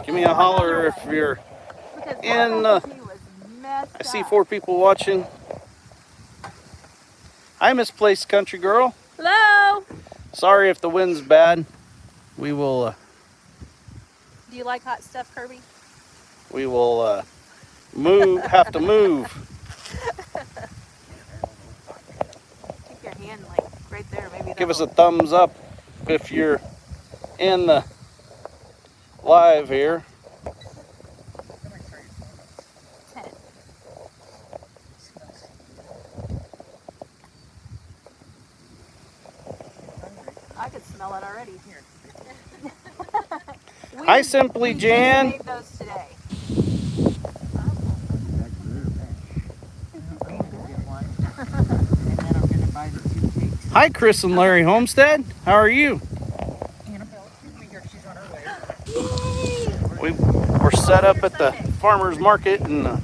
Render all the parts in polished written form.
Give me a holler if you're in. I see 4 people watching. Hi, Misplaced Country Girl. Hello. Sorry if the wind's bad. We will. Do you like hot stuff, Kirby? We will move. Have to move. Keep your hand like right there, maybe. Give us a thumbs up if you're in the live here. 10. I could smell it already. Hi, Simply Jan. We made those today. Hi, Chris and Larry Homestead. How are you? We're set up at the farmer's market, and the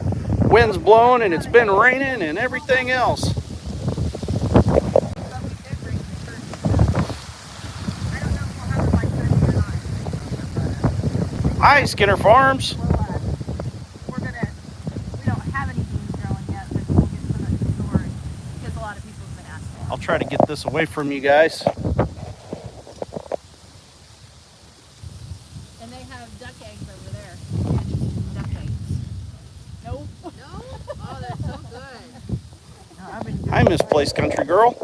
wind's blowing, and it's been raining and everything else. Hi, Skinner Farms. We don't have any beans growing yet, but we'll get some at the store because a lot of people have been asking. I'll try to get this away from you guys. And they have duck eggs over there. Duck eggs. Nope. No? Oh, they're so good. Hi, Misplaced Country Girl.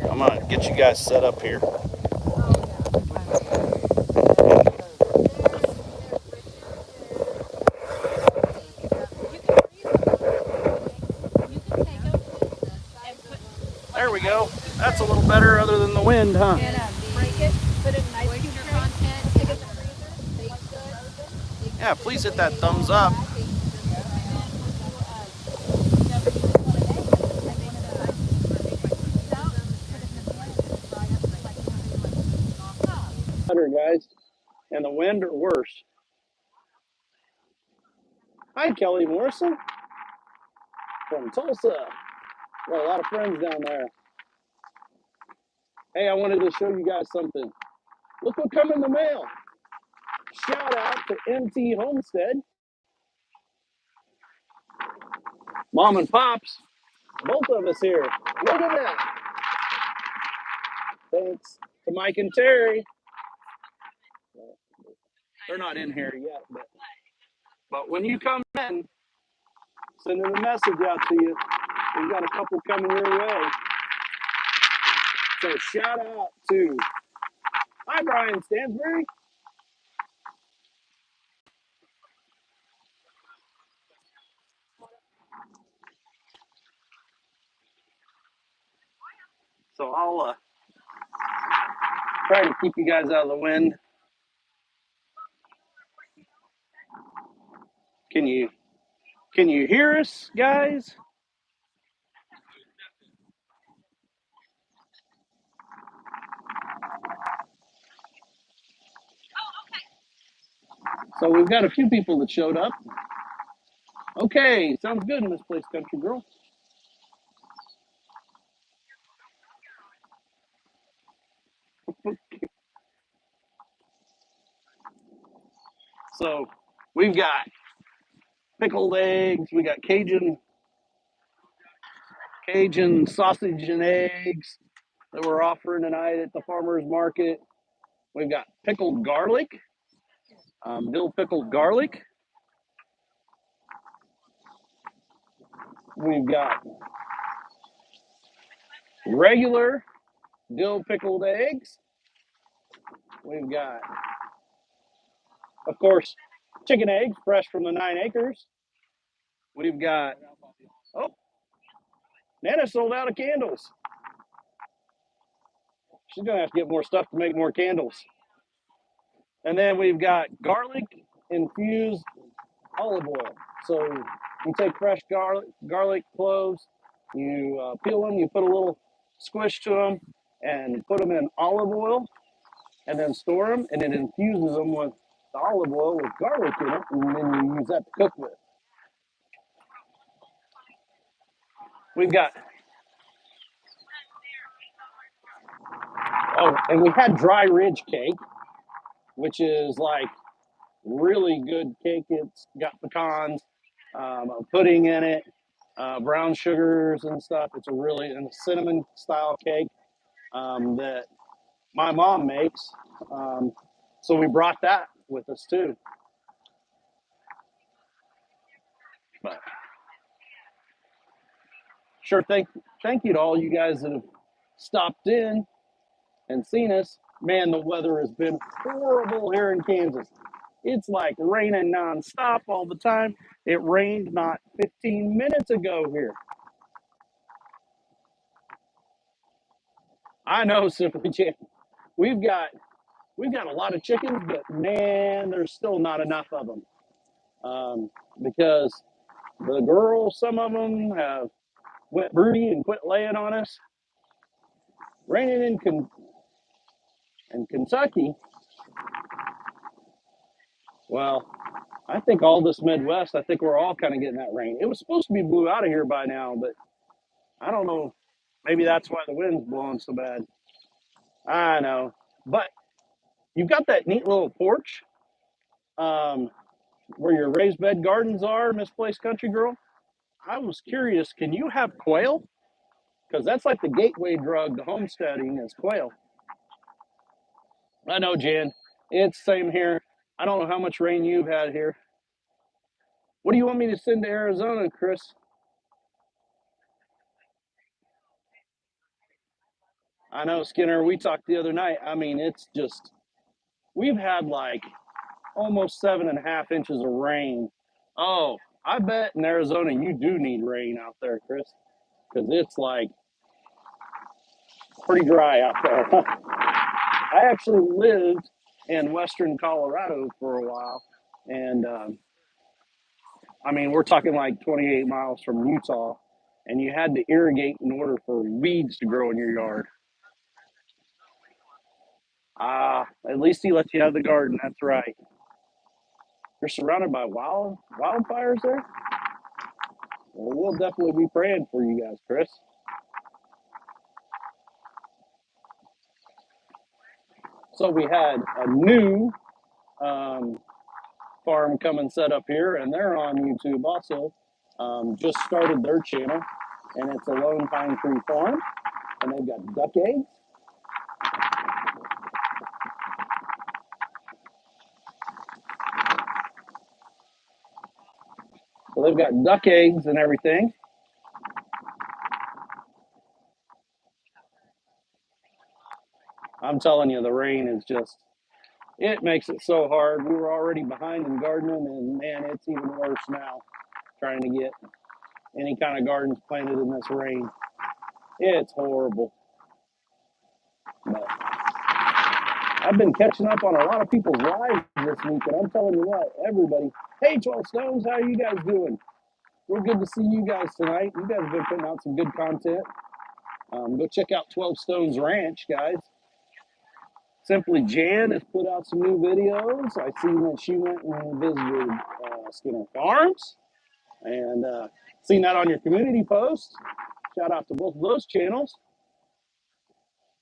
I'm gonna get you guys set up here. There we go. That's a little better other than the wind, huh? Break it, put it in ice cube tray, stick it in the freezer. Yeah, please hit that thumbs up. Better, guys. And the wind or worse. Hi, Kelly Morrison from Tulsa. Got a lot of friends down there. Hey, I wanted to show you guys something. Look what come in the mail. Shout out to MT Homestead. Mom and Pops, both of us here. Look at that. Thanks to Mike and Terry. They're not in here yet, but when you come in, sending a message out to you. We've got a couple coming your way. So shout out to, hi Brian Stansbury. So I'll try to keep you guys out of the wind. Can you hear us, guys? So we've got a few people that showed up. Okay, sounds good, Misplaced Country Girl. So we've got pickled eggs. We got Cajun sausage and eggs that we're offering tonight at the farmer's market. We've got pickled garlic, dill pickled garlic. We've got regular dill pickled eggs. We've got, of course, chicken eggs fresh from the 9 acres. We've got, oh, Nana sold out of candles. She's going to have to get more stuff to make more candles. And then we've got garlic infused olive oil. So you take fresh garlic cloves, you peel them, you put a little squish to them, and put them in olive oil, and then store them, and it infuses them with the olive oil with garlic in it, and then you use that to cook with. We've got, oh, and we had dry ridge cake, which is like really good cake. It's got pecans, pudding in it, brown sugars and stuff. It's a really and cinnamon style cake that my mom makes. Um, so we brought that with us too. But sure, thank you to all you guys that have stopped in and seen us. Man, the weather has been horrible here in Kansas. It's like raining nonstop all the time. It rained not 15 minutes ago here. I know, Simply Jam. We've got we've got a lot of chickens, but man, there's still not enough of them because the girls, some of them have went broody and quit laying on us. Raining in Kentucky, well, I think all this Midwest, I think we're all kind of getting that rain. It was supposed to be blew out of here by now, but I don't know. Maybe that's why the wind's blowing so bad. I know. But you've got that neat little porch um, where your raised bed gardens are, Misplaced Country Girl. I was curious, can you have quail? Because that's like the gateway drug to homesteading is quail. I know, Jan. It's same here. I don't know how much rain you've had here. What do you want me to send to Arizona, Chris? I know, Skinner. We talked the other night. I mean, it's just we've had like almost 7.5 inches of rain. Oh, I bet in Arizona you do need rain out there, Chris, because it's like pretty dry out there. I actually lived in western Colorado for a while, and I mean, we're talking like 28 miles from Utah, and you had to irrigate in order for weeds to grow in your yard. At least he lets you have the garden. That's right. You're surrounded by wildfires there. Well, we'll definitely be praying for you guys, Chris. So we had a new um, farm come and set up here, and they're on YouTube also. Just started their channel, and it's a Lone Pine Tree Farm, and they've got duck eggs. So they've got duck eggs and everything. I'm telling you, the rain is just, it makes it so hard. We were already behind in gardening, and man, it's even worse now trying to get any kind of gardens planted in this rain. It's horrible. But I've been catching up on a lot of people's lives this week, and I'm telling you what, everybody, hey, 12 Stones, how are you guys doing? We're good to see you guys tonight. You guys have been putting out some good content. Go check out 12 Stones Ranch, guys. Simply Jan has put out some new videos. I seen that she went and visited Skinner Farms, and seen that on your community post. Shout out to both of those channels.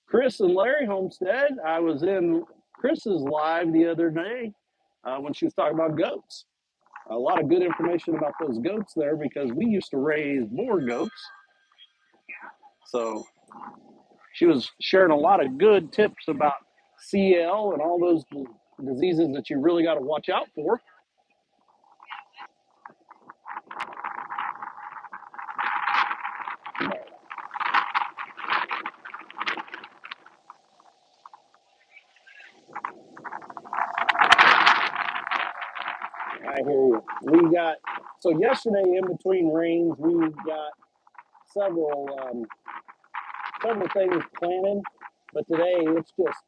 Chris and Larry Homestead. I was in Chris's live the other day when she was talking about goats. A lot of good information about those goats there because we used to raise more goats. So she was sharing a lot of good tips about CL and all those diseases that you really got to watch out for. I hear you. We got so yesterday in between rains, we got several things planted, but today it's just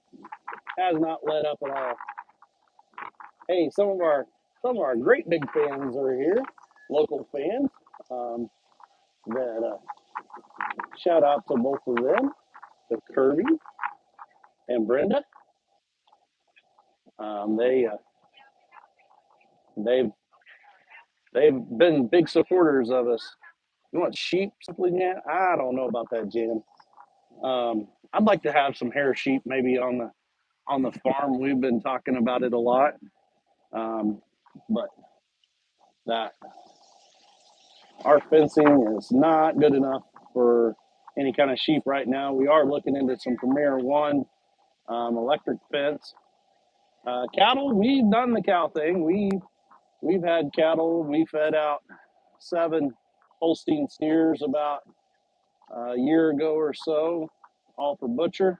has not let up at all. Hey, some of our great big fans are here, local fans. Um, that shout out to both of them, to Kirby and Brenda. They they've they've been big supporters of us. You want sheep, Simply Jan? I don't know about that, Jan. I'd like to have some hair sheep maybe on the farm. We've been talking about it a lot. But that our fencing is not good enough for any kind of sheep right now. We are looking into some Premier One electric fence. Cattle, we've done the cow thing. We've had cattle. We fed out 7 Holstein steers about a year ago or so, all for butcher.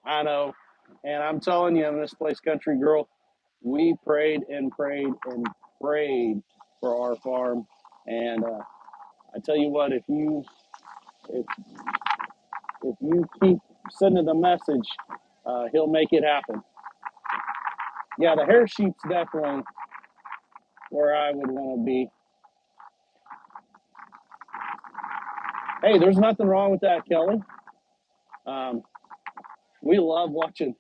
I know, and I'm telling you, in this place, country girl, we prayed and prayed and prayed for our farm. And I tell you what, if if you keep sending the message, he'll make it happen. Yeah, the hair sheep's definitely where I would want to be. Hey, there's nothing wrong with that, Kelly. Um, we love watching.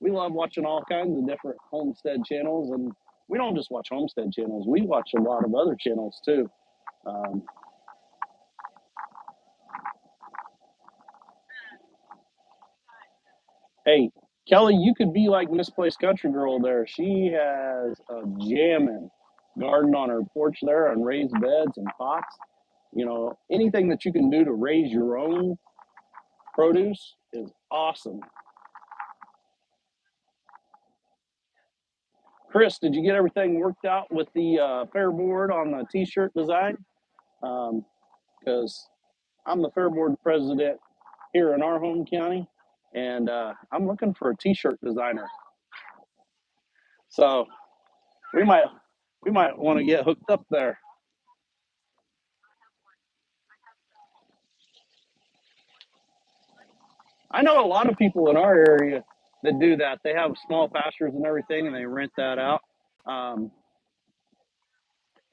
We love watching all kinds of different homestead channels, and we don't just watch homestead channels. We watch a lot of other channels too. Um, hey, Kelly, you could be like Misplaced Country Girl there. She has a jamming garden on her porch there and raised beds and pots. You know, anything that you can do to raise your own produce is awesome. Chris, did you get everything worked out with the fair board on the t-shirt design? Because I'm the fair board president here in our home county, and I'm looking for a t-shirt designer. So we might want to get hooked up there. I know a lot of people in our area that do that. They have small pastures and everything, and they rent that out. Um,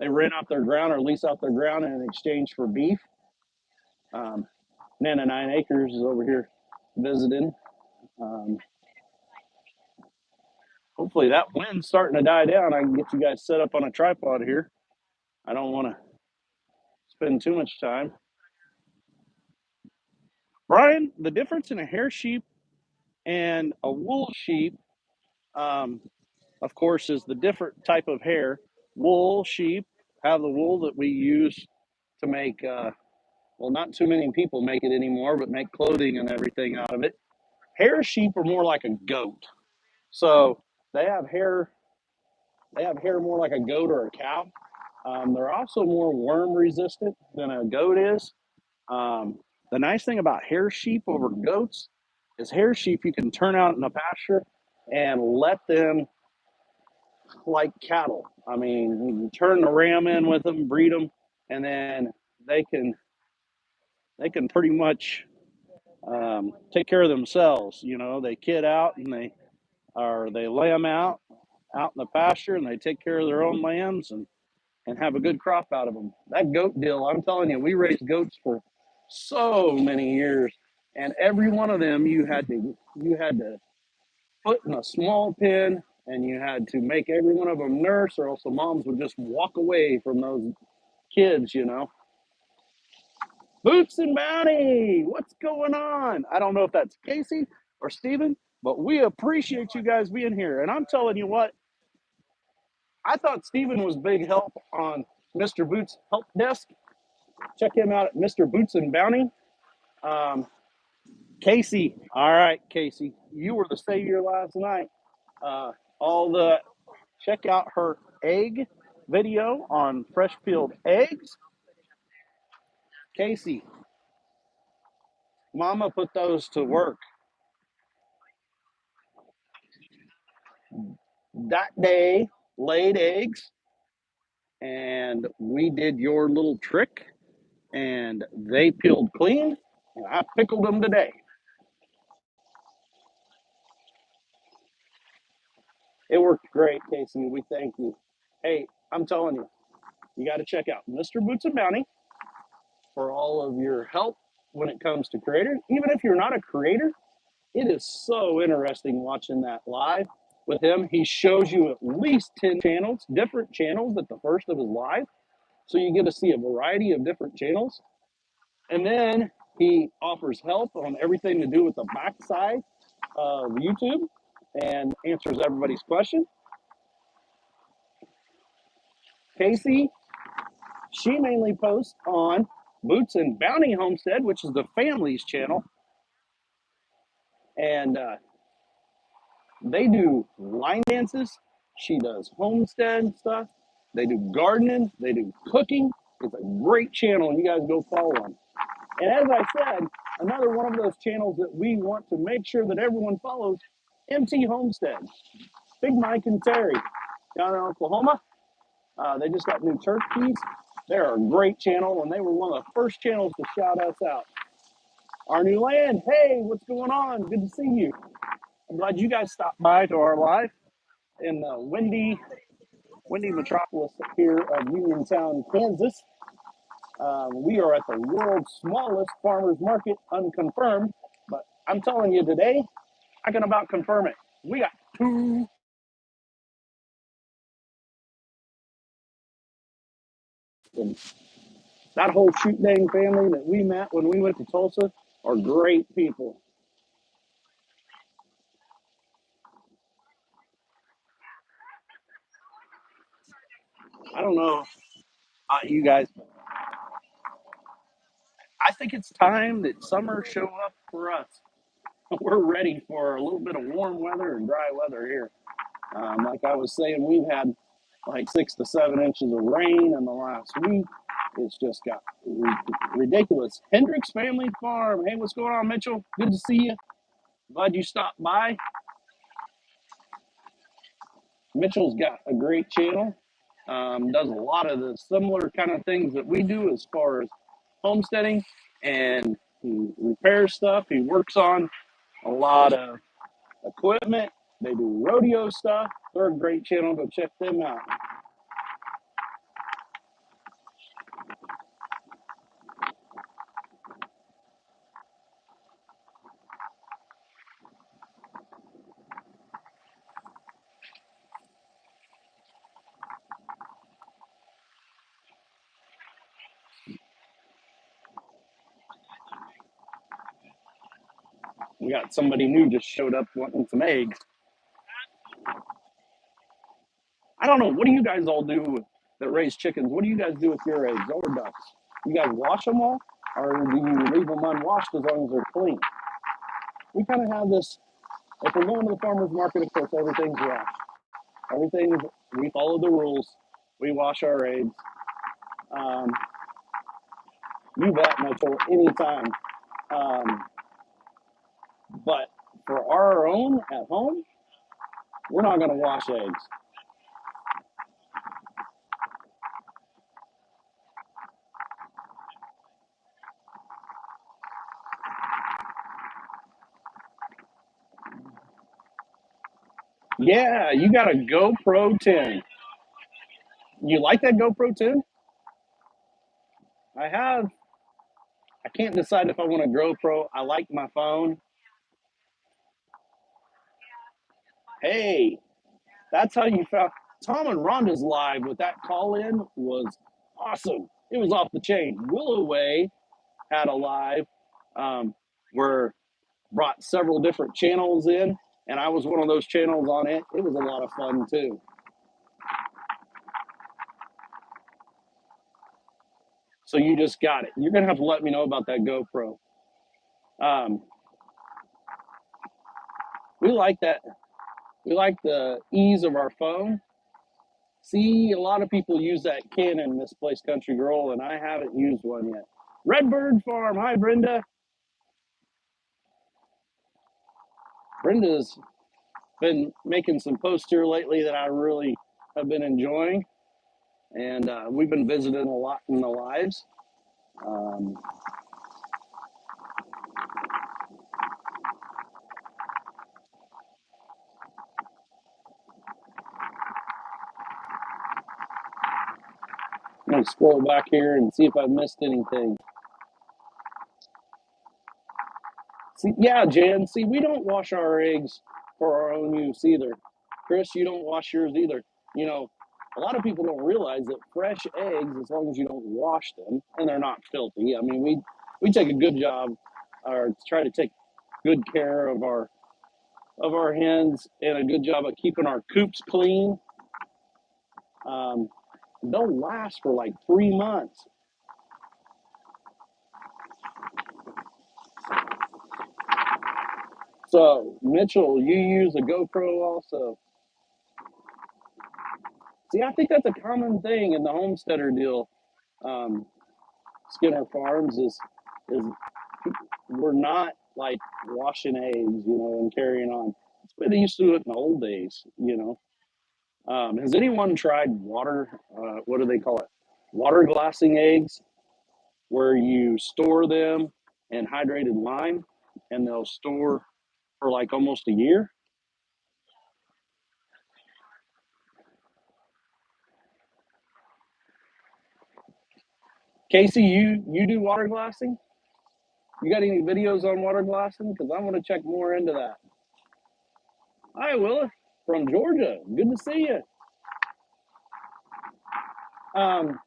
they rent out their ground or lease out their ground in exchange for beef. Nana 9 Acres is over here visiting. Um, hopefully that wind's starting to die down. I can get you guys set up on a tripod here. I don't want to spend too much time. Brian, the difference in a hair sheep and a wool sheep, um, of course, is the different type of hair. Wool sheep have the wool that we use to make, well, not too many people make it anymore, but make clothing and everything out of it. Hair sheep are more like a goat. So they have hair. They have hair more like a goat or a cow. They're also more worm resistant than a goat is. Um, the nice thing about hair sheep over goats is hair sheep you can turn out in the pasture and let them like cattle. I mean, you can turn the ram in with them, breed them, and then they can they can pretty much take care of themselves. You know, they kid out and they lay them out in the pasture and they take care of their own lambs and have a good crop out of them. That goat deal, I'm telling you, we raised goats for so many years, and every one of them you had to put in a small pen, and you had to make every one of them nurse, or else the moms would just walk away from those kids. You know, Boots and Bounty, what's going on? I don't know if that's Casey or Steven, but we appreciate you guys being here. And I'm telling you what, I thought Steven was big help on Mr. Boots' help desk. Check him out at Mr. Boots and Bounty. Um, Casey, all right, Casey, you were the savior last night. All the check out her egg video on fresh peeled eggs. Casey, Mama put those to work that day. Laid eggs, and we did your little trick, and they peeled clean. And I pickled them today. It worked great, Casey. We thank you. Hey, I'm telling you, you got to check out Mr. Boots and Bounty for all of your help when it comes to creators. Even if you're not a creator, it is so interesting watching that live with him. He shows you at least 10 channels, different channels at the first of his live. So you get to see a variety of different channels. And then he offers help on everything to do with the backside of YouTube and answers everybody's question. Casey, she mainly posts on Boots and Bounty Homestead, which is the family's channel. And they do line dances. She does homestead stuff. They do gardening. They do cooking. It's a great channel, and you guys go follow them. And as I said, another one of those channels that we want to make sure that everyone follows, MT Homestead. Big Mike and Terry down in Oklahoma. They just got new turkeys. They're a great channel, and they were one of the first channels to shout us out. Our new land, hey, what's going on? Good to see you. I'm glad you guys stopped by to our live in the windy metropolis here of Uniontown, Kansas. We are at the world's smallest farmers market, Unconfirmed. But I'm telling you today, I can about confirm it. We got two. And that whole shoot dang family that we met when we went to Tulsa are great people. I don't know, you guys. I think it's time that summer show up for us. We're ready for a little bit of warm weather and dry weather here. Like I was saying, we've had like 6 to 7 inches of rain in the last week. It's just got ridiculous. Hendricks Family Farm. Hey, what's going on, Mitchell? Good to see you. Glad you stopped by. Mitchell's got a great channel. Does a lot of the similar kind of things that we do as far as homesteading, and he repairs stuff. He works on a lot of equipment. They do rodeo stuff. They're a great channel. Go check them out. We got somebody new just showed up wanting some eggs. I don't know. What do you guys all do that raise chickens? What do you guys do with your eggs or ducks? You guys wash them all, or do you leave them unwashed as long as they're clean? We kind of have this. If we're going to the farmers market, of course, everything's washed. Everything's, we follow the rules. We wash our eggs. Um, you bet, Mitchell, anytime. Um, but for our own at home, we're not going to wash eggs. Yeah, you got a GoPro 10. You like that GoPro 10? I have. I can't decide if I want a GoPro. I like my phone. Hey, that's how you found Tom and Rhonda's live with that call in was awesome. It was off the chain. Willoway had a live where brought several different channels in, and I was one of those channels on it. It was a lot of fun too. So you just got it. You're gonna have to let me know about that GoPro. Um, we like that. We like the ease of our phone. See, a lot of people use that Canon Misplaced Country Girl, and I haven't used one yet. Redbird Farm. Hi, Brenda. Brenda's been making some posts here lately that I really have been enjoying, and we've been visiting a lot in the lives. Um, I'm going to scroll back here and see if I've missed anything. See, yeah, Jan, see, we don't wash our eggs for our own use either. Chris, you don't wash yours either. You know, a lot of people don't realize that fresh eggs, as long as you don't wash them and they're not filthy, I mean, we take a good job or try to take good care of our hens and a good job of keeping our coops clean. Um, they'll last for like 3 months. So, Mitchell, you use a GoPro also. See, I think that's a common thing in the homesteader deal. Um, Skinner Farms is we're not like washing eggs, and carrying on. That's the way they used to do it in the old days. Has anyone tried what do they call it? Water glassing eggs, where you store them in hydrated lime and they'll store for like almost a year. Casey, you do water glassing? You got any videos on water glassing? Because I want to check more into that. Hi, Willa, from Georgia. Good to see you. Um,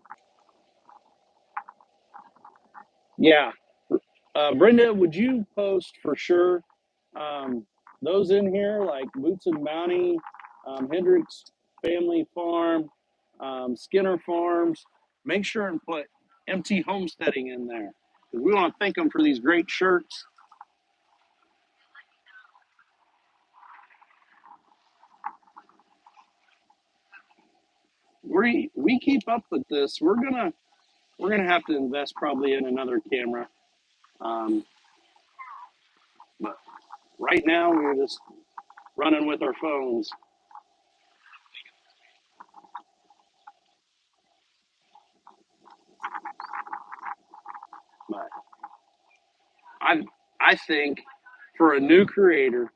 yeah, Brenda, would you post for sure those in here like Boots and Bounty, Hendricks Family Farm, Skinner Farms? Make sure and put MT Homesteading in there because we want to thank them for these great shirts. We keep up with this. We're gonna have to invest probably in another camera, um, but right now we're just running with our phones. But I I think for a new creator,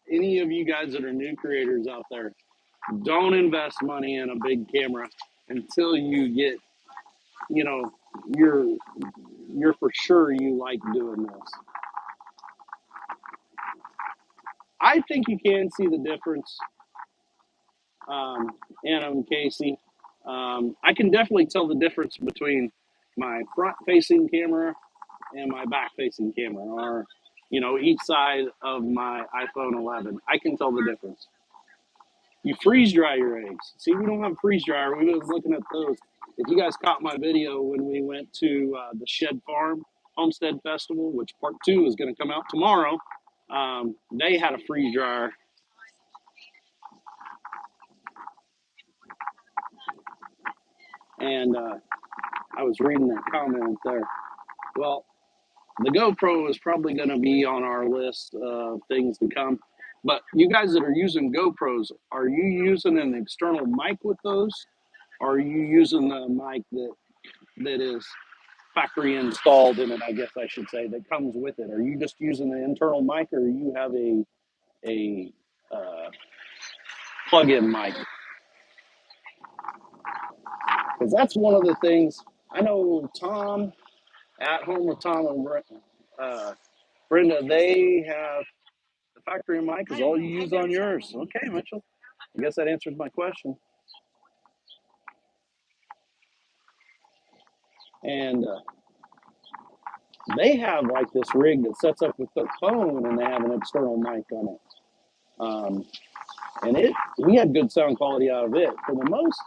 any of you guys that are new creators out there, don't invest money in a big camera until you get, you know, you're you're for sure you like doing this. I think you can see the difference, Anna and Casey. I can definitely tell the difference between my front-facing camera and my back-facing camera, or each side of my iPhone 11. I can tell the difference. You freeze dry your eggs. See, we don't have a freeze dryer. We was looking at those. If you guys caught my video when we went to the Shed Farm Homestead Festival, which part 2 is going to come out tomorrow, they had a freeze dryer, and I was reading that comment there. Well, the GoPro is probably going to be on our list of things to come. But you guys that are using GoPros, are you using an external mic with those? Or are you using the mic that is factory installed in it, I guess I should say, that comes with it? Are you just using the internal mic, or you have a plug-in mic? Because that's one of the things I know. Tom at home with Tom and Brenda, they have the factory mic is all you use on yours. Okay, Mitchell. I guess that answers my question. And they have like this rig that sets up with their phone, and they have an external mic on it. And we had good sound quality out of it. For the most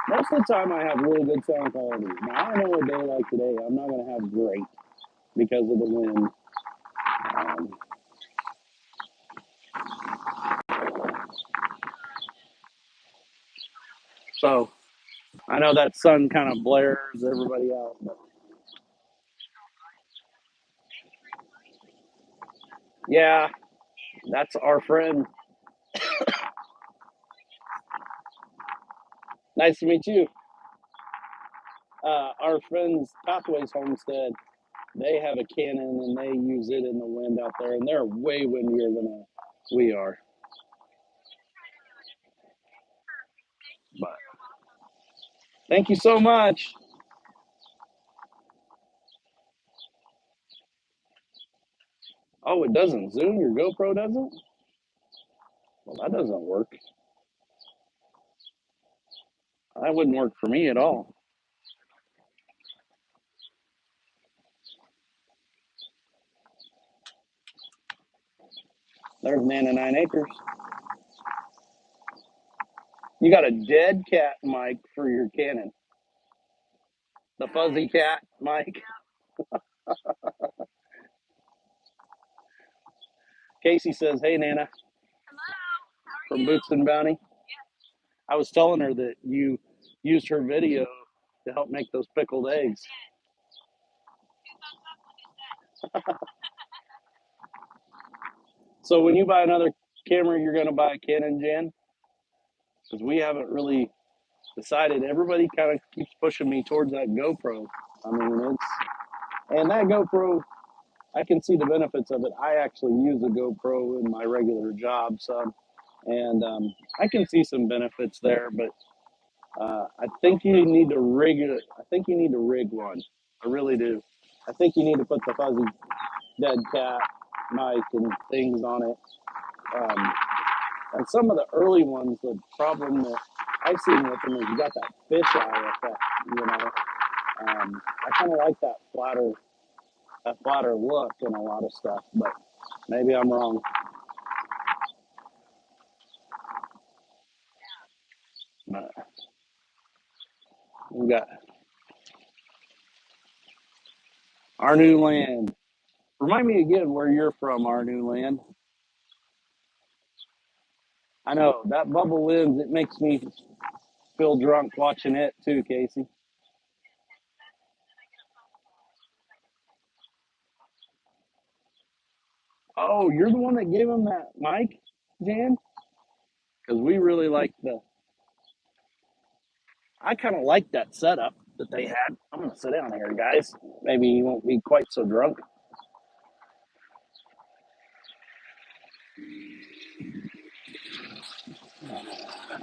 of the time, I have really good sound quality. Now I know a day like today, I'm not going to have great because of the wind. Um, so I know that sun kind of blares everybody out. But yeah, that's our friend. Nice to meet you. Our friends Pathways Homestead, they have a Canon and they use it in the wind out there, and they're way windier than we are. But thank you so much. Oh, it doesn't zoom? Your GoPro doesn't? Well, that doesn't work. That wouldn't work for me at all. There's Man of 9 Acres. You got a dead cat mic for your Canon. The fuzzy cat mic. Casey says, "Hey Nana, from Boots and Bounty." I was telling her that you used her video to help make those pickled eggs. So when you buy another camera, you're going to buy a Canon, Jan? Because we haven't really decided. Everybody kind of keeps pushing me towards that GoPro. I mean, and that GoPro, I can see the benefits of it. I actually use a GoPro in my regular job, so, and I can see some benefits there. But I think you need to rig it. I think you need to rig one. I really do. I think you need to put the fuzzy dead cat mic and things on it. And some of the early ones, the problem that I've seen with them is you got that fisheye effect. You know, I kind of like that flatter look in a lot of stuff, but maybe I'm wrong. But we got our new land. Remind me again where you're from, our new land. I know that bubble lens. It makes me feel drunk watching it too, Casey. Oh, you're the one that gave him that mic, Jan? Because we really like the. I kind of like that setup that they had. I'm gonna sit down here, guys. Maybe you won't be quite so drunk.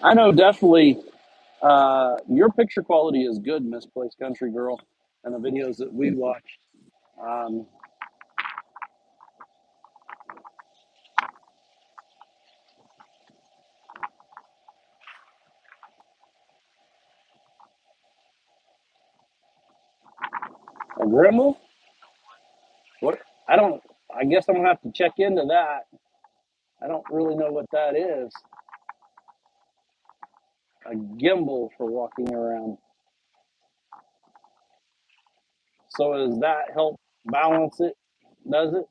I know definitely. Your picture quality is good, Misplaced Country Girl, and the videos that we watched. Um, a Grimmel? What? I don't. I guess I'm gonna have to check into that. I don't really know what that is. A gimbal for walking around. So does that help balance it? Does it?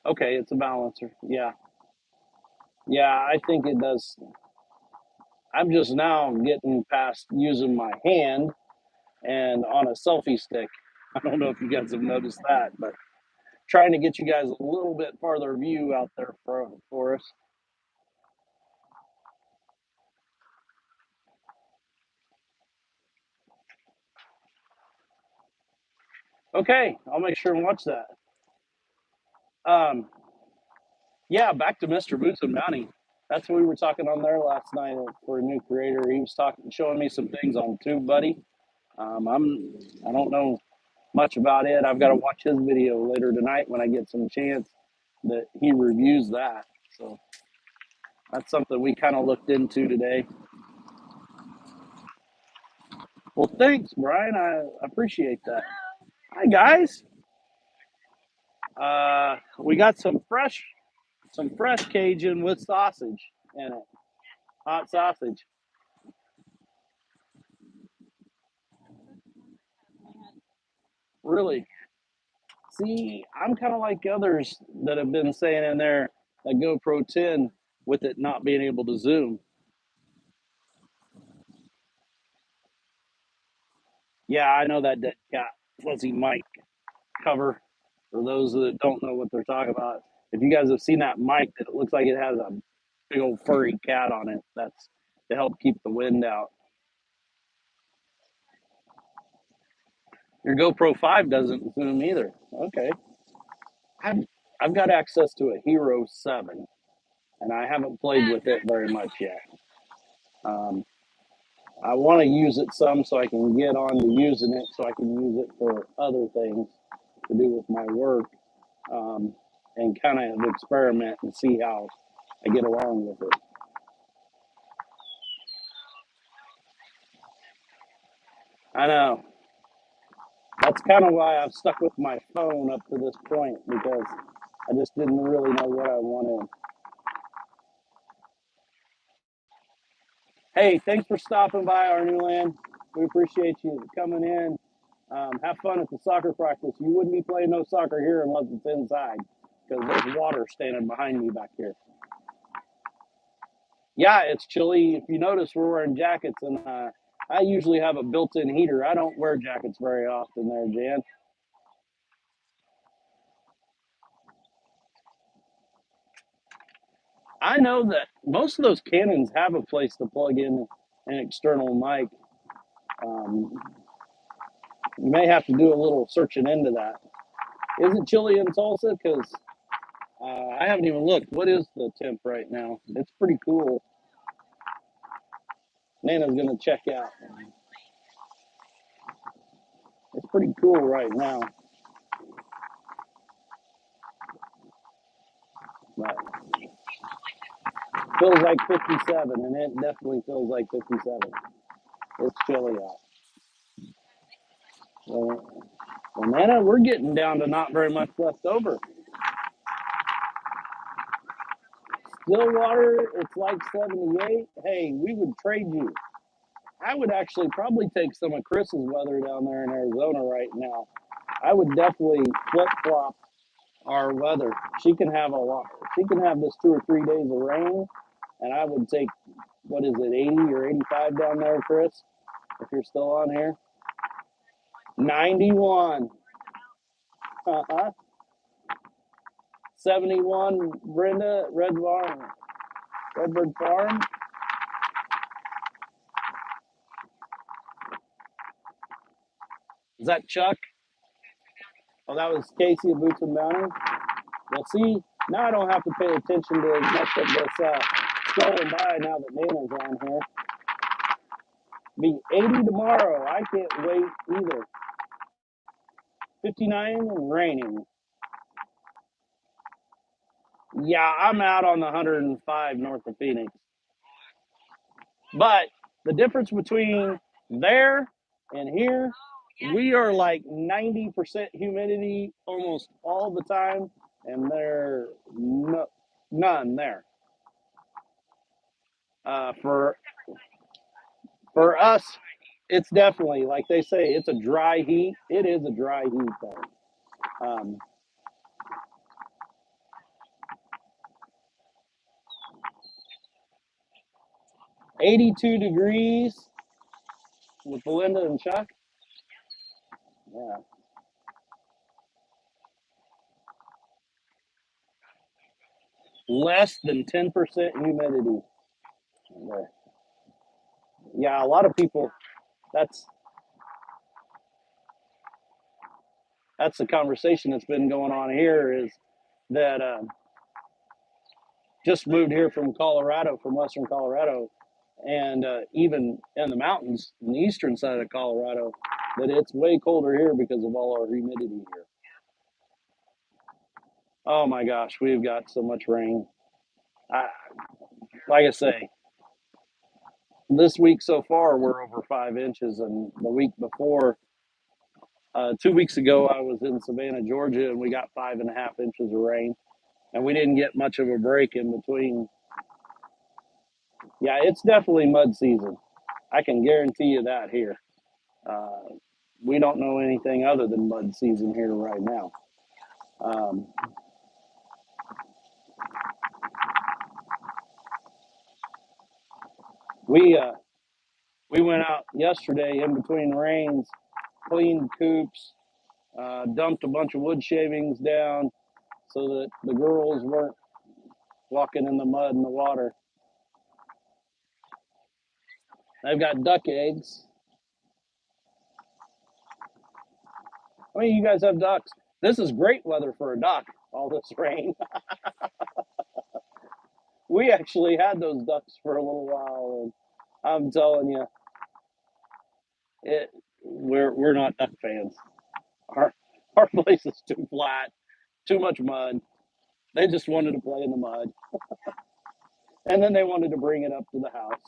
Okay, it's a balancer. Yeah, yeah. I think it does. I'm just now getting past using my hand and on a selfie stick. I don't know if you guys have noticed that, but trying to get you guys a little bit farther view out there for us. Okay, I'll make sure and watch that. Um, yeah, back to Mr. Boots and Bounty. That's what we were talking on there last night for a new creator. He was talking, showing me some things on TubeBuddy. I don't know much about it. I've got to watch his video later tonight when I get some chance that he reviews that. So that's something we kind of looked into today. Well, thanks, Brian. I appreciate that. Hi, guys. We got some fresh Cajun with sausage in it. Hot sausage. Really. See, I'm kind of like others that have been saying in there that GoPro 10 with it not being able to zoom. Yeah, I know that cat fuzzy mic cover. For those that don't know what they're talking about, if you guys have seen that mic, that it looks like it has a big old furry cat on it. That's to help keep the wind out. Your GoPro 5 doesn't zoom either. Okay. I've, I've got access to a Hero 7, and I haven't played with it very much yet. Um, I want to use it some so I can get on to using it so I can use it for other things to do with my work, and kind of experiment and see how I get along with it. I know. That's kind of why I've stuck with my phone up to this point because I just didn't really know what I wanted. Hey, thanks for stopping by our new land. We appreciate you coming in. Have fun at the soccer practice. You wouldn't be playing no soccer here unless it's inside because there's water standing behind me back here. Yeah, it's chilly. If you notice, we're wearing jackets, and I usually have a built-in heater. I don't wear jackets very often there, Jan. I know that most of those cannons have a place to plug in an external mic. Um, you may have to do a little searching into that. Is it chilly in Tulsa? Because I haven't even looked. What is the temp right now? It's pretty cool. Nana's gonna check out. It's pretty cool right now, but feels like 57, and it definitely feels like 57. It's chilly out. Well, Nana, we're getting down to not very much left over. Stillwater, it's like 78. Hey, we would trade you. I would actually probably take some of Chris's weather down there in Arizona right now. I would definitely flip flop our weather. She can have a lot. She can have this 2 or 3 days of rain, and I would take, what is it, 80 or 85 down there, Chris? If you're still on here, 91. Uh-huh. 71. Brenda, Redbird Farm. Is that Chuck? Oh, that was Casey at Boots and Mountain. Well, see, now I don't have to pay attention to as much of this scrolling by now that Nana's on here. Be 80 tomorrow. I can't wait either. 59 and raining. Yeah, I'm out on the 105 north of Phoenix. But the difference between there and here, we are like 90% humidity almost all the time, and there none there. For us, it's definitely like they say, it's a dry heat. It is a dry heat though. 82 degrees with Belinda and Chuck. Yeah, less than 10% humidity. Yeah, a lot of people. That's that's the conversation that's been going on here. Is that just moved here from Colorado, from Western Colorado, and even in the mountains, in the eastern side of Colorado, that it's way colder here because of all our humidity here. Oh my gosh, we've got so much rain. I, like I say, this week so far we're over 5 inches, and the week before, 2 weeks ago, I was in Savannah, Georgia, and we got 5.5 inches of rain, and we didn't get much of a break in between. Yeah, it's definitely mud season. I can guarantee you that here. Uh, we don't know anything other than mud season here right now. Um, we uh, we went out yesterday in between rains, cleaned coops, dumped a bunch of wood shavings down so that the girls weren't walking in the mud and the water. They've got duck eggs. I mean, you guys have ducks. This is great weather for a duck, all this rain. We actually had those ducks for a little while, and I'm telling you, it we're not duck fans. Our our place is too flat, too much mud. They just wanted to play in the mud, and then they wanted to bring it up to the house.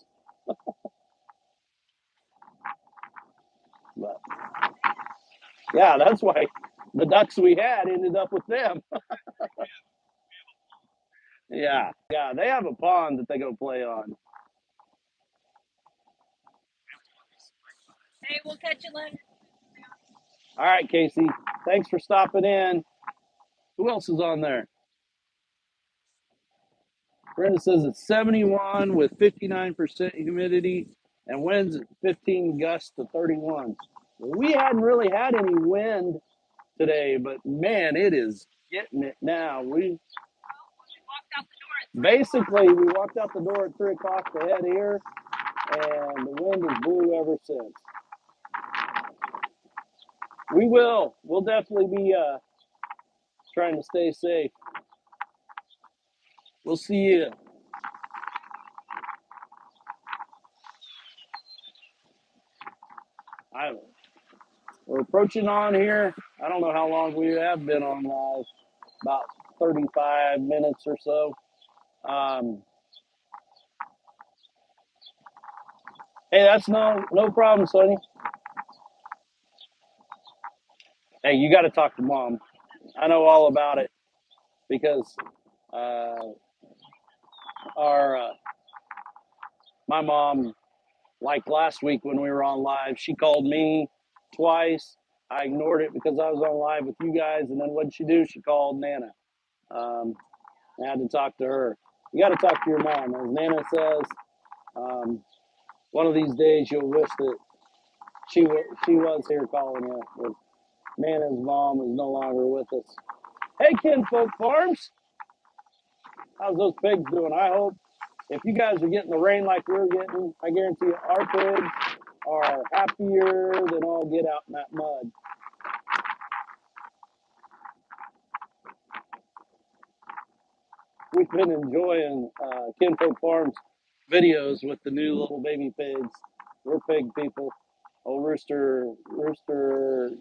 But yeah, that's why the ducks we had ended up with them. Yeah, yeah, they have a pond that they go play on. Hey, we'll catch you later. All right, Casey, thanks for stopping in. Who else is on there? Brenda says it's 71 with 59% humidity and winds at 15 gusts to 31. We hadn't really had any wind today, but man, it is getting it now. We basically we walked out the door at 3 o'clock to head here, and the wind has blew ever since. We'll definitely be trying to stay safe. We'll see you. We're approaching on here. I don't know how long we have been on live, about 35 minutes or so. Hey, that's no problem, Sonny. Hey, you got to talk to Mom. I know all about it because uh, our my mom, like last week when we were on live, she called me twice. I ignored it because I was on live with you guys, and then what did she do? She called Nana. Um, I had to talk to her. You got to talk to your mom, as Nana says. Um, one of these days, you'll wish that she was here calling you. But Nana's mom is no longer with us. Hey, Kinfolk Farms, how's those pigs doing? I hope if you guys are getting the rain like we're getting, I guarantee you our pigs are happier than all get out in that mud. We've been enjoying Kinfolk Farms videos with the new little baby pigs. We're pig people. Oh, Rooster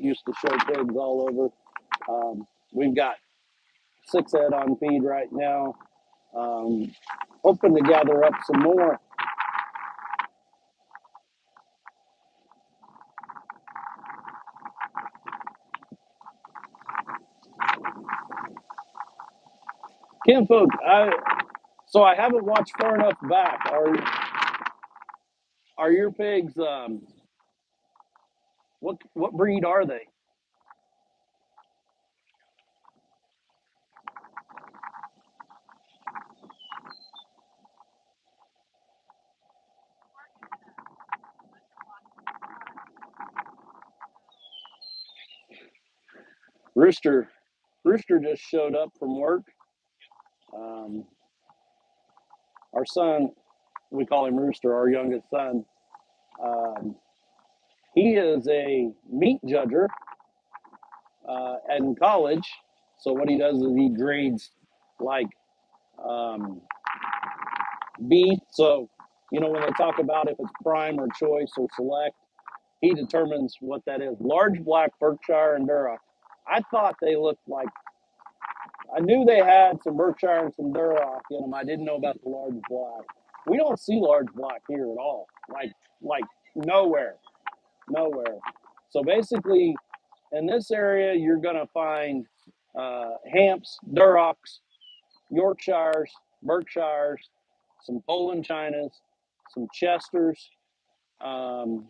used to show pigs all over. We've got 6 head on feed right now. Hoping to gather up some more. Kinfolk, I haven't watched far enough back. Are your pigs what breed are they? Rooster Rooster just showed up from work. Um, our son, we call him Rooster, our youngest son. Um, he is a meat judger in college. So what he does is he grades like um, beef. So when they talk about if it's prime or choice or select, he determines what that is. Large black Berkshire and Duroc. I thought they looked like. I knew they had some Berkshire and some Duroc in them. I didn't know about the large black. We don't see large black here at all. Like nowhere, nowhere. So basically, in this area, you're gonna find Hamps, Durocs, Yorkshires, Berkshires, some Poland Chinas, some Chesters, um,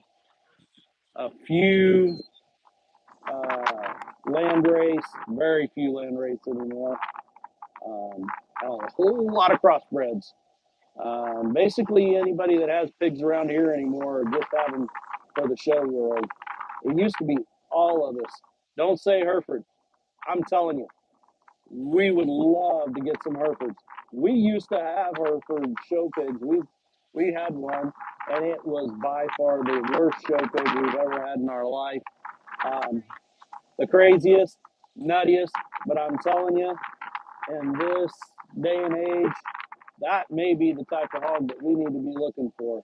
a few land race, very few land race anymore. A whole lot of crossbreds. Basically, anybody that has pigs around here anymore are just having for the show world. It used to be all of us. Don't say Hereford. I'm telling you, we would love to get some Herefords. We used to have Hereford show pigs. We had one, and it was by far the worst show pig we've ever had in our life. Um, the craziest, nuttiest, but I'm telling you, in this day and age, that may be the type of hog that we need to be looking for.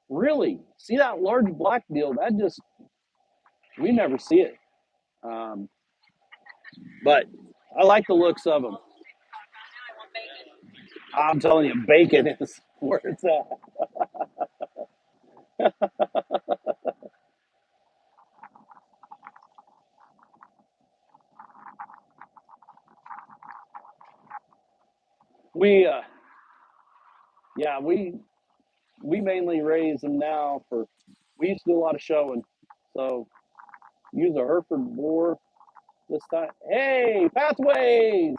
Really, see that large black deal? We never see it. Um, but I like the looks of them. I'm telling you, bacon is where it's at. We yeah, we mainly raise them now for. We used to do a lot of showing, so use a Hereford boar this time. Hey, pathways!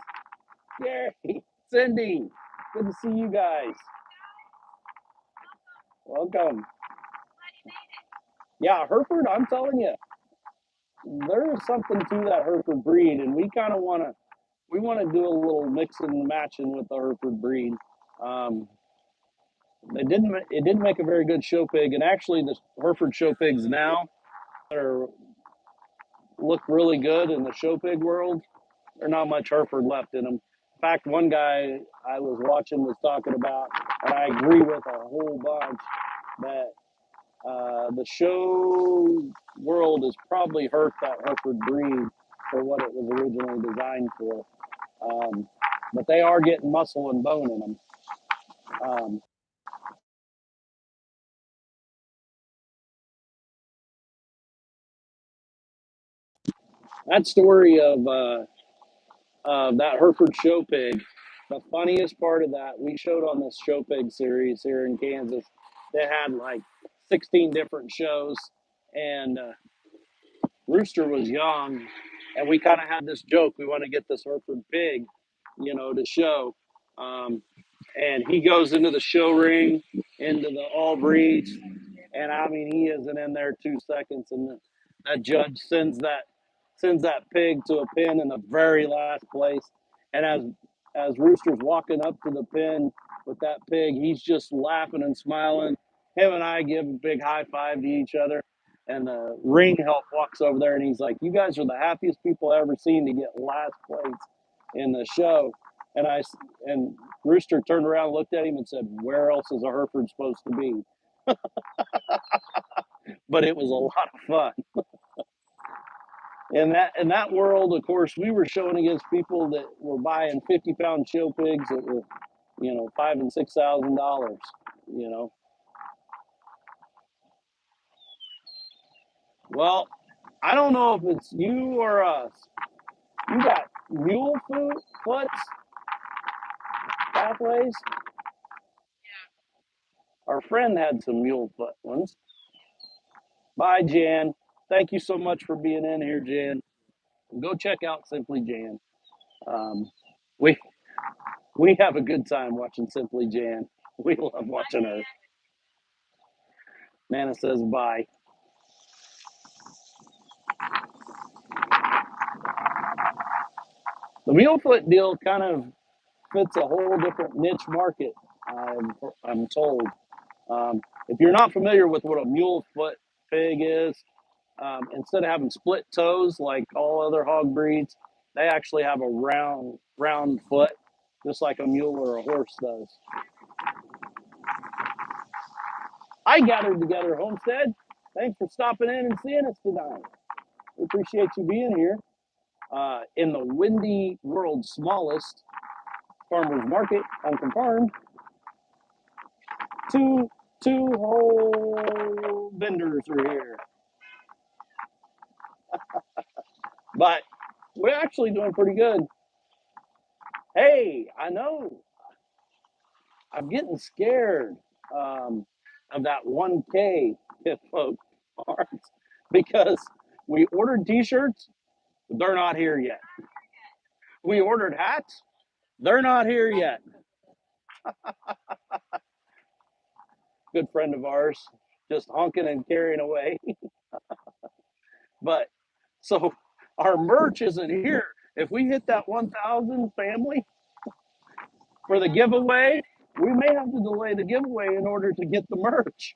Yay, Cindy, good to see you guys. Welcome. Yeah, Hereford. I'm telling you, there's something to that Hereford breed, and we kind of want to do a little mixing and matching with the Hereford breed. Um, it didn't make a very good show pig, and actually the Hereford show pigs now are look really good in the show pig world. There's not much Hereford left in them. In fact, one guy I was watching was talking about, and I agree with a whole bunch, that the show world has probably hurt that Hereford breed for what it was originally designed for. Um, but they are getting muscle and bone in them. Um, that story of that Hereford show pig, the funniest part of that, we showed on this show pig series here in Kansas. They had like 16 different shows, and Rooster was young, and we kind of had this joke. We want to get this Hereford pig, to show. Um, and he goes into the show ring, into the all breeds, and I mean he isn't in there 2 seconds, and that judge sends that pig to a pin in the very last place. And as Rooster's walking up to the pin with that pig, he's just laughing and smiling. Him and I give a big high five to each other. And the ring help walks over there and he's like, "You guys are the happiest people I've ever seen to get last place in the show." And and Rooster turned around, looked at him, and said, "Where else is a Hereford supposed to be?" But it was a lot of fun. In that world, of course, we were showing against people that were buying 50-pound show pigs that were, $5,000 and $6,000. You know, well, I don't know if it's you or us. You got mule foots pathways. Our friend had some mule foot ones. Bye, Jan. Thank you so much for being in here, Jan. Go check out Simply Jan. Um, we we have a good time watching Simply Jan. We love watching her. Nana says bye. The mule foot deal kind of fits a whole different niche market. I'm told. If you're not familiar with what a mule foot pig is, instead of having split toes like all other hog breeds, they actually have a round foot, just like a mule or a horse does. I gathered together, Homestead. Thanks for stopping in and seeing us tonight. We appreciate you being here in the windy world's smallest farmers market, Unconfirmed. Two two whole vendors are here, but we're actually doing pretty good. Hey, I know I'm getting scared of that 1K hit folk parts because we ordered T-shirts, but they're not here yet. We ordered hats, they're not here yet. Good friend of ours, just honking and carrying away. But so our merch isn't here. If we hit that 1,000 family for the giveaway, we may have to delay the giveaway in order to get the merch.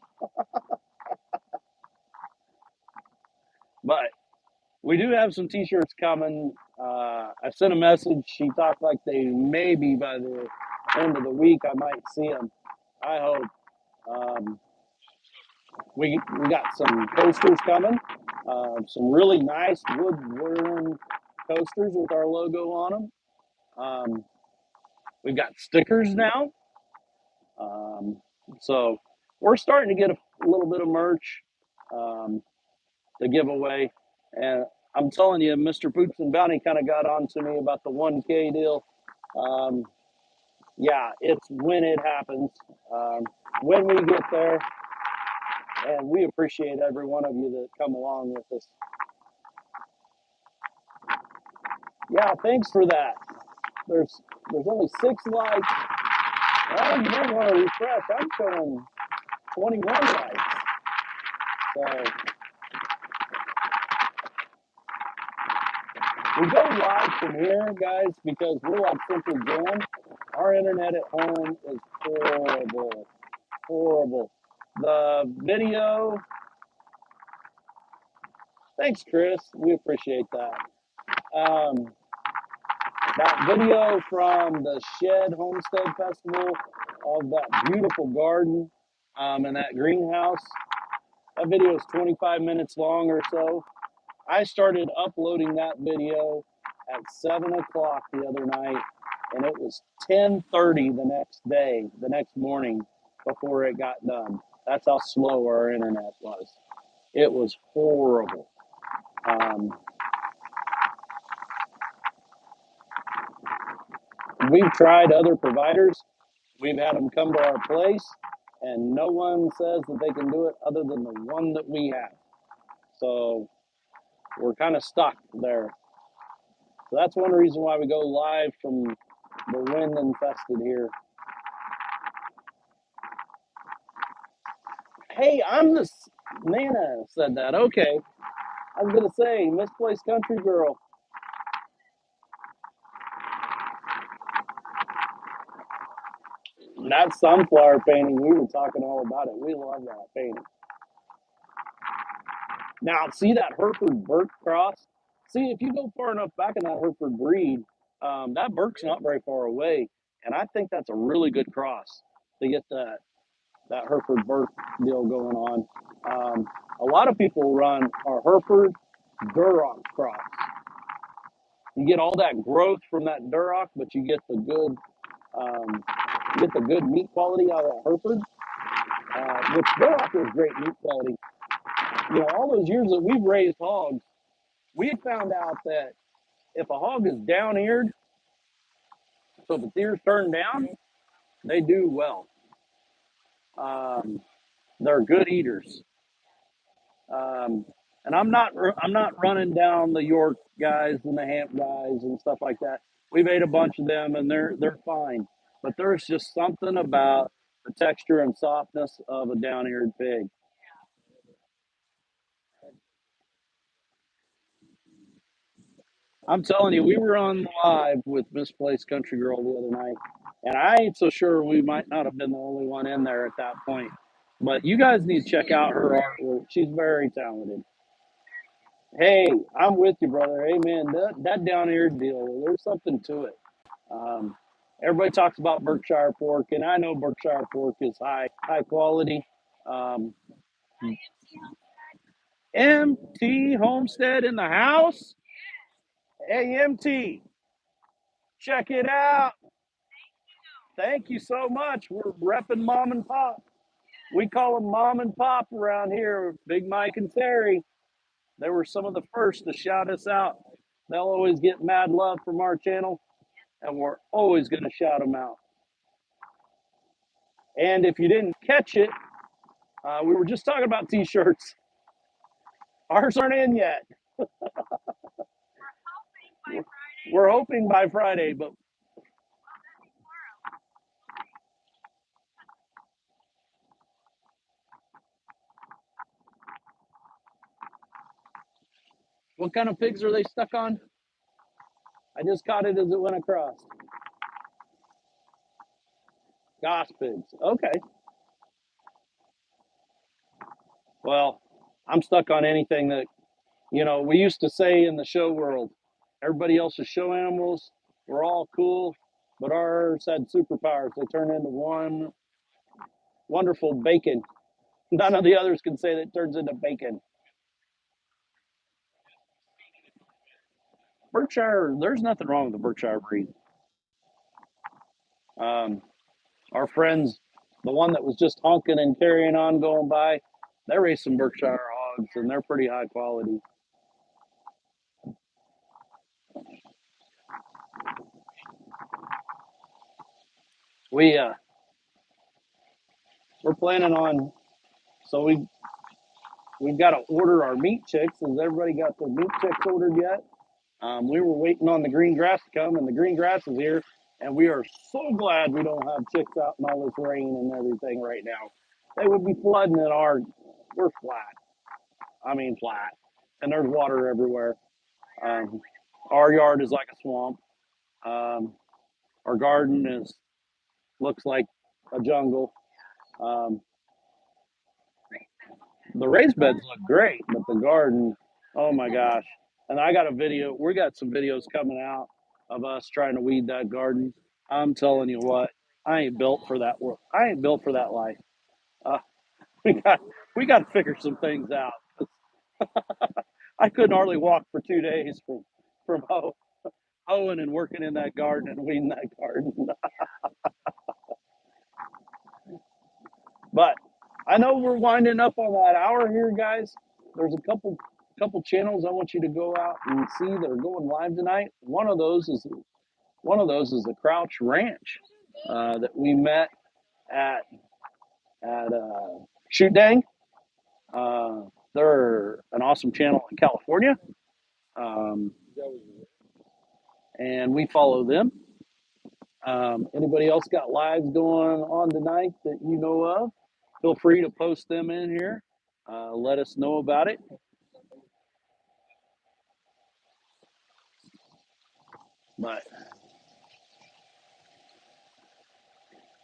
But we do have some T-shirts coming. I sent a message. She talked like they maybe by the end of the week I might see them. I hope. Um, we got some coasters coming. Some really nice wood coasters with our logo on them. We've got stickers now. Um, so we're starting to get a little bit of merch um, to give away. And I'm telling you, Mr. Boots and Bounty kind of got on to me about the 1K deal. Um, yeah, it's when it happens, when we get there, and we appreciate every one of you that come along with us. Yeah, thanks for that. There's only 6 likes. Oh, you may want to refresh. I'm showing 21 likes. So we go live from here, guys, because we're like Simply Jam. Our internet at home is horrible, horrible. The video, thanks, Chris. We appreciate that. That video from the Shed Homestead Festival of that beautiful garden and that greenhouse, that video is 25 minutes long or so. I started uploading that video at 7 o'clock the other night, and it was 10:30 the next morning before it got done. That's how slow our internet was. It was horrible. Um, we've tried other providers. We've had them come to our place, and no one says that they can do it other than the one that we have. So we're kind of stuck there. So that's one reason why we go live from the wind infested here. Hey, I'm the Nana said that. Okay. I was going to say, misplaced country girl. That sunflower painting, we were talking all about it. We love that painting. Now, see that Hereford Burke cross? See, if you go far enough back in that Hereford breed, that Burke's not very far away. And I think that's a really good cross to get that Hereford Burke deal going on. A lot of people run a Hereford Duroc cross. You get all that growth from that Duroc, but you get the good meat quality out of that Hereford, which Duroc is great meat quality. You know, all those years that we've raised hogs, we had found out that if a hog is down-eared, so if its ears turned down, they do well. They're good eaters. Um, and I'm not running down the York guys and the Hamp guys and stuff like that. We've ate a bunch of them and they're fine. But there's just something about the texture and softness of a down-eared pig. I'm telling you, we were on live with Misplaced Country Girl the other night, and I ain't so sure we might not have been the only one in there at that point. But you guys need to check out her artwork. She's very talented. Hey, I'm with you, brother. Amen. That down ear deal, there's something to it. Um, everybody talks about Berkshire pork, and I know Berkshire pork is high quality. Um, MT Homestead in the house. Hey, MT, check it out. Thank you so much. We're repping mom and pop. We call them mom and pop around here. Big Mike and Terry. They were some of the first to shout us out. They'll always get mad love from our channel, and we're always going to shout them out. And if you didn't catch it, we were just talking about t-shirts. Ours aren't in yet. We're hoping by Friday, but what kind of pigs are they stuck on? I just caught it as it went across. Goss pigs. Okay. Well, I'm stuck on anything that, we used to say in the show world, everybody else's show animals were all cool, but ours had superpowers. They turned into one wonderful bacon. None of the others can say that it turns into bacon. Berkshire, there's nothing wrong with the Berkshire breed. Um, our friends, the one that was just honking and carrying on going by, they raise some Berkshire hogs and they're pretty high quality. we we're planning on. So we've got to order our meat chicks. Has everybody got their meat chicks ordered yet? We were waiting on the green grass to come, and the green grass is here. And we are so glad we don't have chicks out in all this rain and everything right now. They would be flooding in our. We're flat. I mean flat, and there's water everywhere. Um, our yard is like a swamp. Um, our garden is looks like a jungle. Um, the raised beds look great, but the garden, oh my gosh! And I got a video. We got some videos coming out of us trying to weed that garden. I'm telling you what, I ain't built for that work. I ain't built for that life. Uh, we got we got to figure some things out. I couldn't hardly walk for 2 days from hoeing and working in that garden and weeding that garden. But I know we're winding up on that hour here, guys. There's a couple channels I want you to go out and see that are going live tonight. One of those is the Crouch Ranch that we met at Shoot Dang. They're an awesome channel in California, um, and we follow them. Anybody else got lives going on tonight that you know of? Feel free to post them in here. Let us know about it. But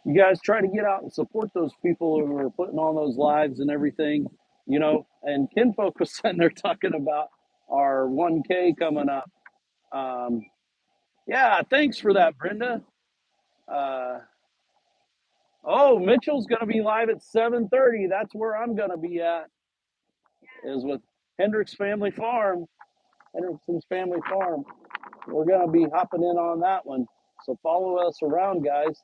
you guys try to get out and support those people who are putting on those lives and everything, And Kinfolk was sitting there talking about our 1K coming up. Um, yeah, thanks for that, Brenda. Uh, oh, Mitchell's going to be live at 7:30. That's where I'm going to be at, is with Hendrick's Family Farm, Hendrickson's Family Farm. We're going to be hopping in on that one. So follow us around, guys.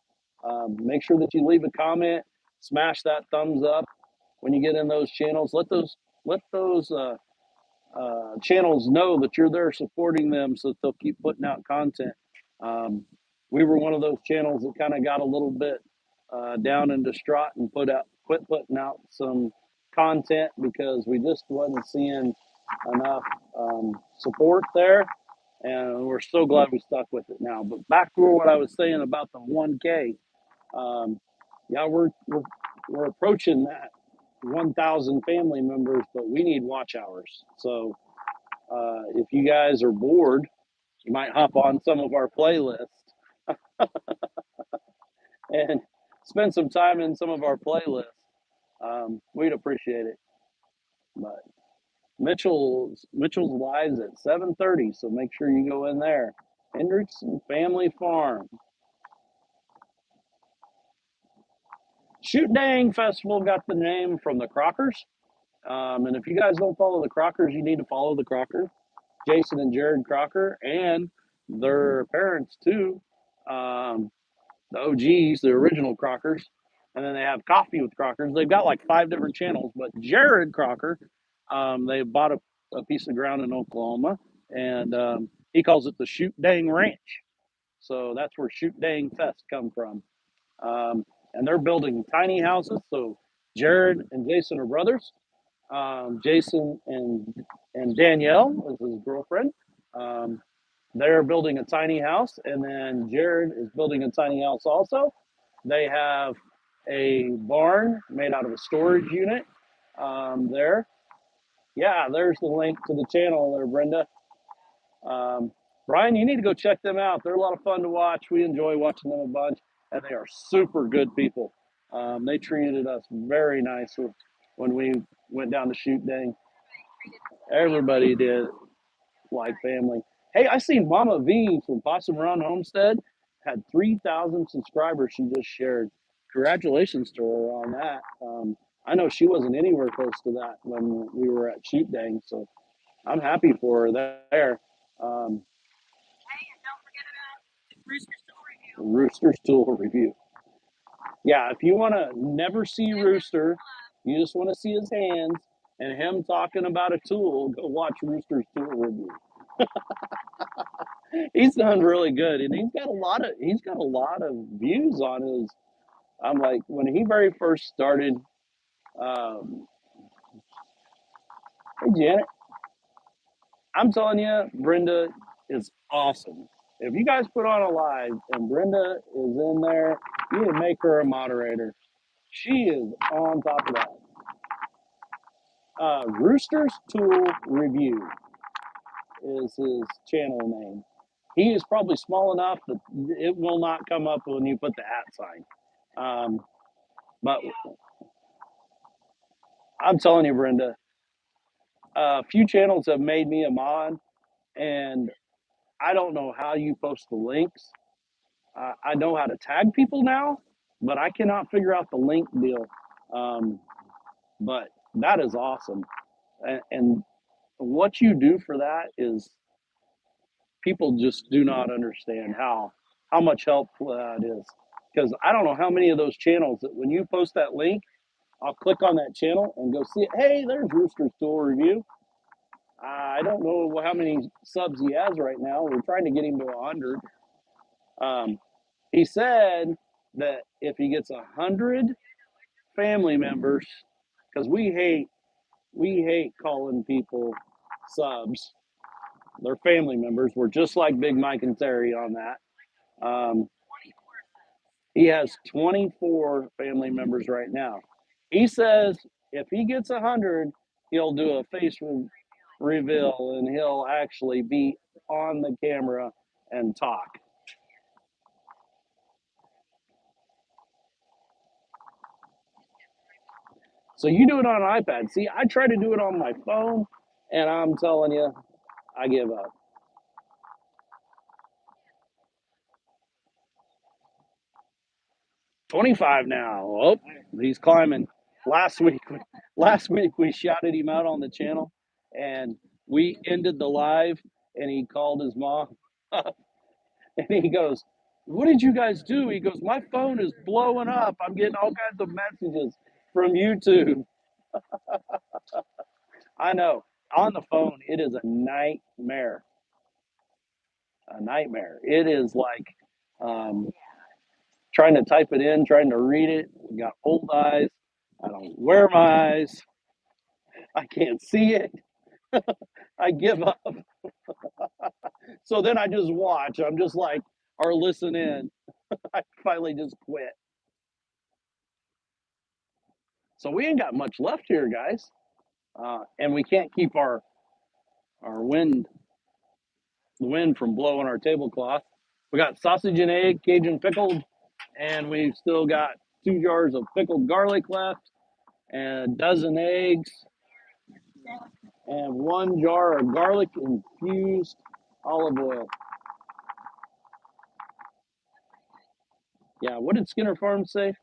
Make sure that you leave a comment, smash that thumbs up when you get in those channels. Let those channels know that you're there supporting them, so that they'll keep putting out content. Um, we were one of those channels that kind of got a little bit down and distraught and quit putting out some content because we just wasn't seeing enough support there, and we're so glad we stuck with it now. But back to what I was saying about the 1K. Um, yeah, we're approaching that 1,000 family members, but we need watch hours. So if you guys are bored, you might hop on some of our playlists and spend some time in some of our playlists. We'd appreciate it. But Mitchell's lives at 7:30, so make sure you go in there. Hendrickson Family Farm. Shoot Dang Festival got the name from the Crockers. And if you guys don't follow the Crockers, you need to follow the Crockers. Jason and Jared Crocker and their parents too. The OGs, the original Crockers. And then they have Coffee with Crockers. They've got like 5 different channels, but Jared Crocker, they bought a piece of ground in Oklahoma, and he calls it the Shoot Dang Ranch. So that's where Shoot Dang Fest come from. And they're building tiny houses. So Jared and Jason are brothers. Jason and Danielle is his girlfriend. Um, they're building a tiny house, and then Jared is building a tiny house also. They have a barn made out of a storage unit there. Yeah, there's the link to the channel there, Brenda. Um, Brian, you need to go check them out. They're a lot of fun to watch. We enjoy watching them a bunch, and they are super good people. They treated us very nicely when we went down to Shoot Dang. Everybody did, like family. Hey, I seen Mama V from Possum Run Homestead had 3,000 subscribers. She just shared. Congratulations to her on that. I know she wasn't anywhere close to that when we were at Shoot Dang, so I'm happy for her there. Um, Rooster's Tool Review. Yeah, if you want to never see Rooster, you just want to see his hands and him talking about a tool, go watch Rooster's Tool Review. He's done really good, and he's got a lot of views on his. I'm like when he very first started. Um, hey Janet, I'm telling you, Brenda is awesome. If you guys put on a live and Brenda is in there, you need to make her a moderator. She is on top of that. Roosters Tool Review is his channel name. He is probably small enough that it will not come up when you put the at sign. But I'm telling you, Brenda, a few channels have made me a mod, and I don't know how you post the links. I know how to tag people now, but I cannot figure out the link deal. Um, but that is awesome. And what you do for that is people just do not understand how much help that is. Because I don't know how many of those channels that when you post that link, I'll click on that channel and go see it. Hey, there's Rooster's Tool Review. I don't know how many subs he has right now. We're trying to get him to 100. Um, he said that if he gets 100 family members, because we hate calling people subs. They're family members. We're just like Big Mike and Terry on that. Um, he has 24 family members right now. He says if he gets 100, he'll do a face reveal and he'll actually be on the camera and talk. So you do it on an iPad. See, I try to do it on my phone, and I'm telling you, I give up. 25 now. Oh, he's climbing. Last week, last week we shouted him out on the channel, and we ended the live, and he called his mom, and he goes, "What did you guys do?" He goes, "My phone is blowing up. I'm getting all kinds of messages from YouTube." I know. On the phone, it is a nightmare. A nightmare. It is like um, trying to type it in, trying to read it. We got old eyes. I don't wear my eyes. I can't see it. I give up. So then I just watch. I'm just like, or listen in. I finally just quit. So we ain't got much left here, guys. And we can't keep our wind from blowing our tablecloth. We got sausage and egg, Cajun pickled, and we've still got 2 jars of pickled garlic left, and a dozen eggs, and 1 jar of garlic infused olive oil. Yeah, what did Skinner Farms say?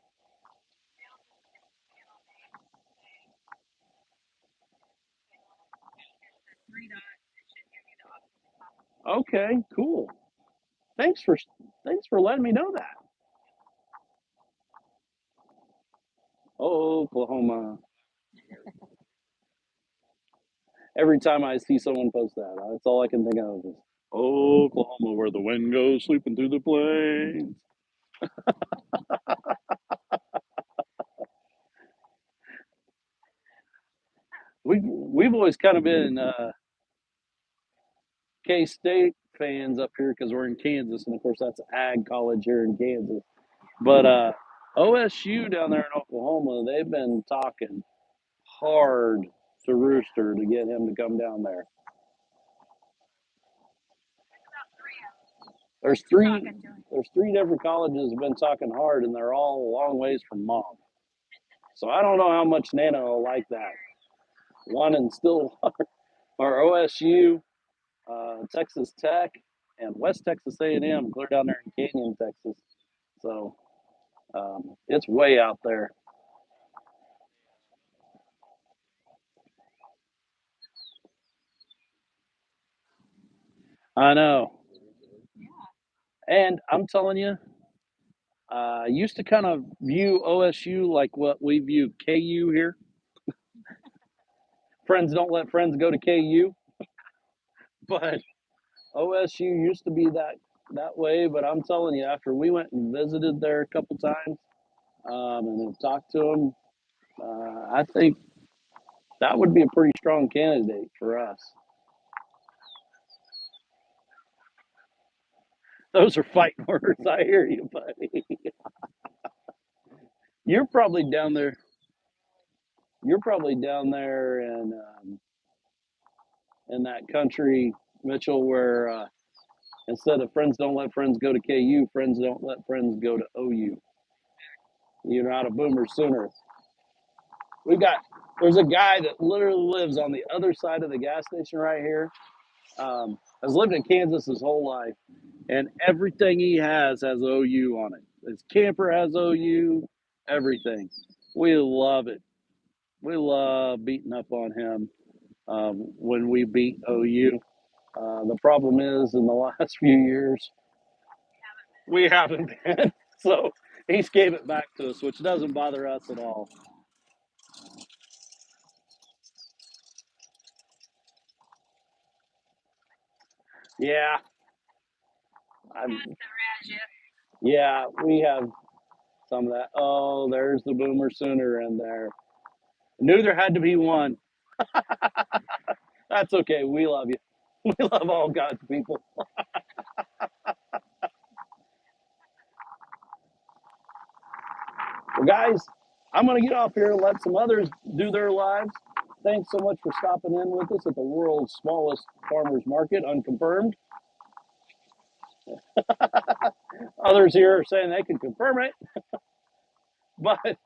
Okay, cool. Thanks for thanks for letting me know that. Oklahoma. Every time I see someone post that, that's all I can think of is Oklahoma, where the wind goes sweeping through the plains. We've always kind of been K State fans up here because we're in Kansas, and of course that's ag college here in Kansas. But OSU down there in Oklahoma, they've been talking hard to Rooster to get him to come down there. There's three. There's three different colleges have been talking hard, and they're all a long ways from mom. So I don't know how much Nana will like that. One and still are OSU, Texas Tech, and West Texas A&M, clear down there in Canyon, Texas. So it's way out there. I know, and I'm telling you, I used to kind of view OSU like what we view KU here. Friends don't let friends go to KU, but OSU used to be that way, but I'm telling you, after we went and visited there a couple times and have talked to them, I think that would be a pretty strong candidate for us. Those are fighting words. I hear you, buddy. You're probably down there. You're probably down there in that country, Mitchell, where instead of friends don't let friends go to KU, friends don't let friends go to OU. You're not a boomer sooner. We got there's a guy that literally lives on the other side of the gas station right here. Has lived in Kansas his whole life, and everything he has OU on it. His camper has OU, everything. We love it. We love beating up on him when we beat OU. The problem is, in the last few years, we haven't been. So he's gave it back to us, which doesn't bother us at all. Yeah, I'm, yeah, we have some of that. Oh, there's the Boomer Sooner in there. Knew there had to be one. That's okay. We love you. We love all God's people. Well, guys, I'm going to get off here and let some others do their lives. Thanks so much for stopping in with us at the world's smallest farmers market, Unconfirmed. Others here are saying they can confirm it, but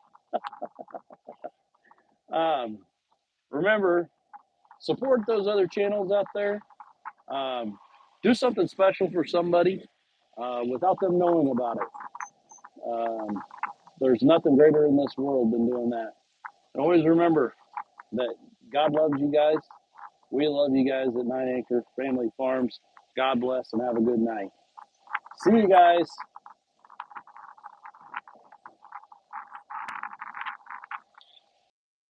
um, remember, support those other channels out there. Um, do something special for somebody without them knowing about it. Um, there's nothing greater in this world than doing that. And always remember that God loves you guys. We love you guys at 9 Acre Family Farms. God bless and have a good night. See you guys.